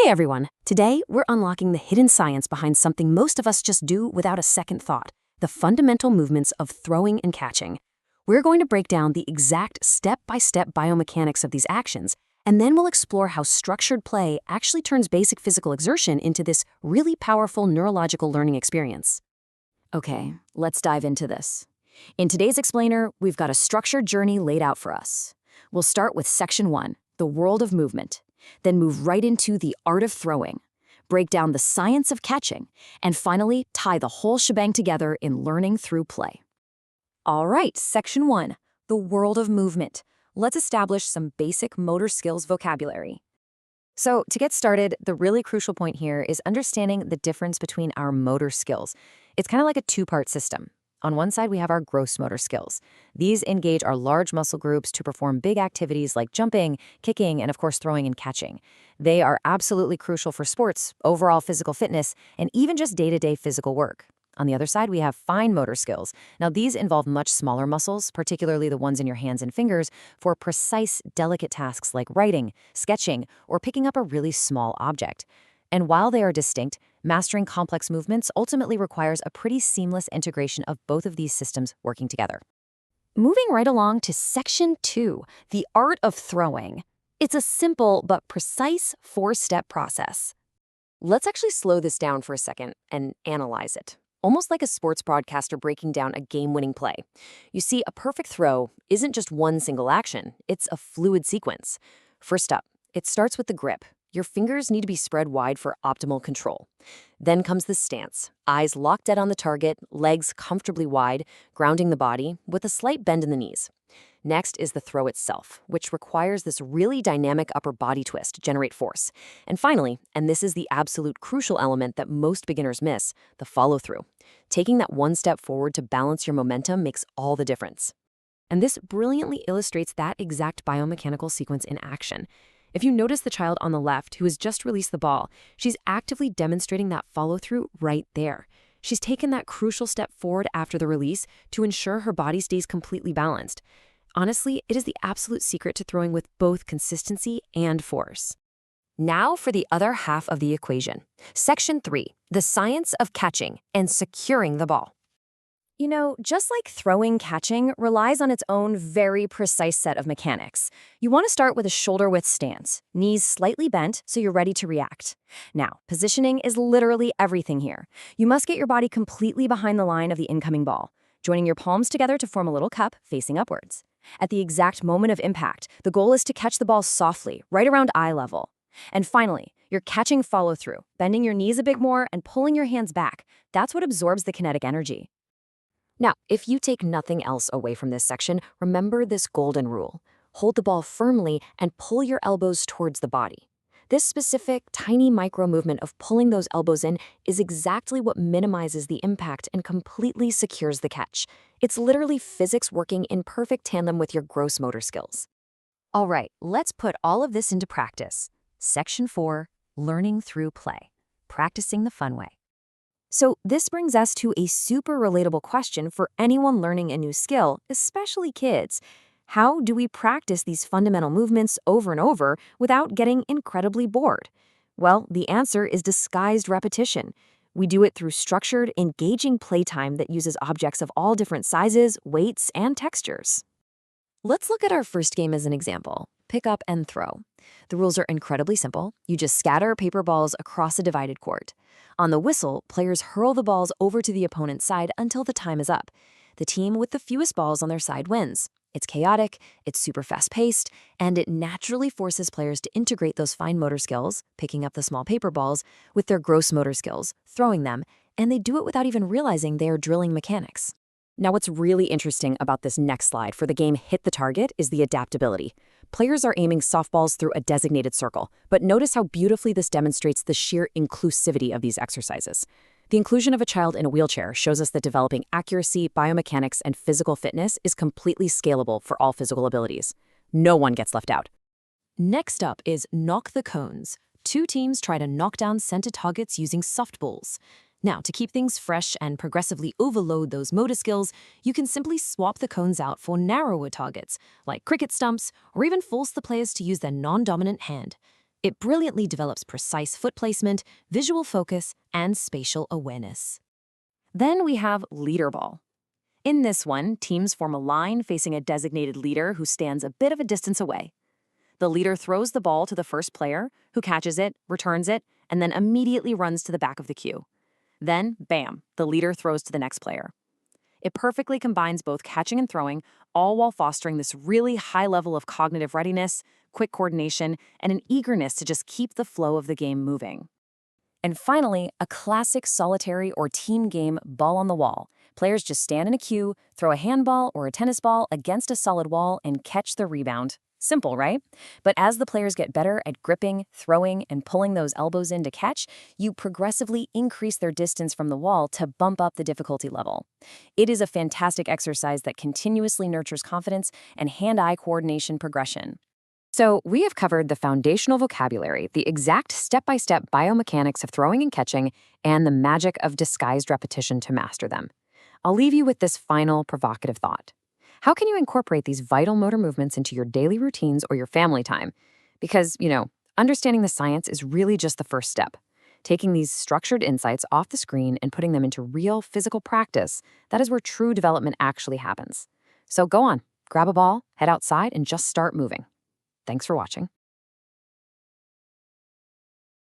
Hey everyone! Today, we're unlocking the hidden science behind something most of us just do without a second thought, the fundamental movements of throwing and catching. We're going to break down the exact step-by-step biomechanics of these actions, and then we'll explore how structured play actually turns basic physical exertion into this really powerful neurological learning experience. Okay, let's dive into this. In today's explainer, we've got a structured journey laid out for us. We'll start with Section 1, the world of movement, then move right into the art of throwing, break down the science of catching, and finally tie the whole shebang together in learning through play. All right, Section 1, the world of movement. Let's establish some basic motor skills vocabulary. So, to get started, the really crucial point here is understanding the difference between our motor skills. It's kind of like a two-part system. On one side, we have our gross motor skills. These engage our large muscle groups to perform big activities like jumping, kicking, and of course, throwing and catching. They are absolutely crucial for sports, overall physical fitness, and even just day-to-day physical work. On the other side, we have fine motor skills. Now, these involve much smaller muscles, particularly the ones in your hands and fingers, for precise, delicate tasks like writing, sketching, or picking up a really small object. And while they are distinct, mastering complex movements ultimately requires a pretty seamless integration of both of these systems working together. Moving right along to Section 2, the art of throwing. It's a simple but precise four-step process. Let's actually slow this down for a second and analyze it, almost like a sports broadcaster breaking down a game-winning play. You see, a perfect throw isn't just one single action, it's a fluid sequence. First up, it starts with the grip. Your fingers need to be spread wide for optimal control. Then comes the stance, eyes locked dead on the target, legs comfortably wide, grounding the body with a slight bend in the knees. Next is the throw itself, which requires this really dynamic upper body twist to generate force. And finally, and this is the absolute crucial element that most beginners miss, the follow-through. Taking that one step forward to balance your momentum makes all the difference. And this brilliantly illustrates that exact biomechanical sequence in action. If you notice the child on the left who has just released the ball, she's actively demonstrating that follow-through right there. She's taken that crucial step forward after the release to ensure her body stays completely balanced. Honestly, it is the absolute secret to throwing with both consistency and force. Now for the other half of the equation. Section 3, the science of catching and securing the ball. You know, just like throwing, catching relies on its own very precise set of mechanics. You want to start with a shoulder-width stance, knees slightly bent so you're ready to react. Now, positioning is literally everything here. You must get your body completely behind the line of the incoming ball, joining your palms together to form a little cup facing upwards. At the exact moment of impact, the goal is to catch the ball softly, right around eye level. And finally, your catching follow-through, bending your knees a bit more and pulling your hands back. That's what absorbs the kinetic energy. Now, if you take nothing else away from this section, remember this golden rule. Hold the ball firmly and pull your elbows towards the body. This specific, tiny micro movement of pulling those elbows in is exactly what minimizes the impact and completely secures the catch. It's literally physics working in perfect tandem with your gross motor skills. All right, let's put all of this into practice. Section 4, learning through play, practicing the fun way. So this brings us to a super relatable question for anyone learning a new skill, especially kids. How do we practice these fundamental movements over and over without getting incredibly bored? Well, the answer is disguised repetition. We do it through structured, engaging playtime that uses objects of all different sizes, weights, and textures. Let's look at our first game as an example. Pick up and throw. The rules are incredibly simple. You just scatter paper balls across a divided court. On the whistle, players hurl the balls over to the opponent's side until the time is up. The team with the fewest balls on their side wins. It's chaotic, it's super fast-paced, and it naturally forces players to integrate those fine motor skills, picking up the small paper balls, with their gross motor skills, throwing them, and they do it without even realizing they are drilling mechanics. Now, what's really interesting about this next slide for the game Hit the Target is the adaptability. Players are aiming softballs through a designated circle, but notice how beautifully this demonstrates the sheer inclusivity of these exercises. The inclusion of a child in a wheelchair shows us that developing accuracy, biomechanics, and physical fitness is completely scalable for all physical abilities. No one gets left out. Next up is Knock the Cones. Two teams try to knock down scented targets using softballs. Now, to keep things fresh and progressively overload those motor skills, you can simply swap the cones out for narrower targets, like cricket stumps, or even force the players to use their non-dominant hand. It brilliantly develops precise foot placement, visual focus, and spatial awareness. Then we have leader ball. In this one, teams form a line facing a designated leader who stands a bit of a distance away. The leader throws the ball to the first player, who catches it, returns it, and then immediately runs to the back of the queue. Then, bam, the leader throws to the next player. It perfectly combines both catching and throwing, all while fostering this really high level of cognitive readiness, quick coordination, and an eagerness to just keep the flow of the game moving. And finally, a classic solitary or team game, ball on the wall. Players just stand in a queue, throw a handball or a tennis ball against a solid wall, and catch the rebound. Simple, right? But as the players get better at gripping, throwing, and pulling those elbows in to catch, you progressively increase their distance from the wall to bump up the difficulty level. It is a fantastic exercise that continuously nurtures confidence and hand-eye coordination progression. So, we have covered the foundational vocabulary, the exact step-by-step biomechanics of throwing and catching, and the magic of disguised repetition to master them. I'll leave you with this final provocative thought. How can you incorporate these vital motor movements into your daily routines or your family time? Because, understanding the science is really just the first step. Taking these structured insights off the screen and putting them into real physical practice, that is where true development actually happens. So go on, grab a ball, head outside, and just start moving. Thanks for watching.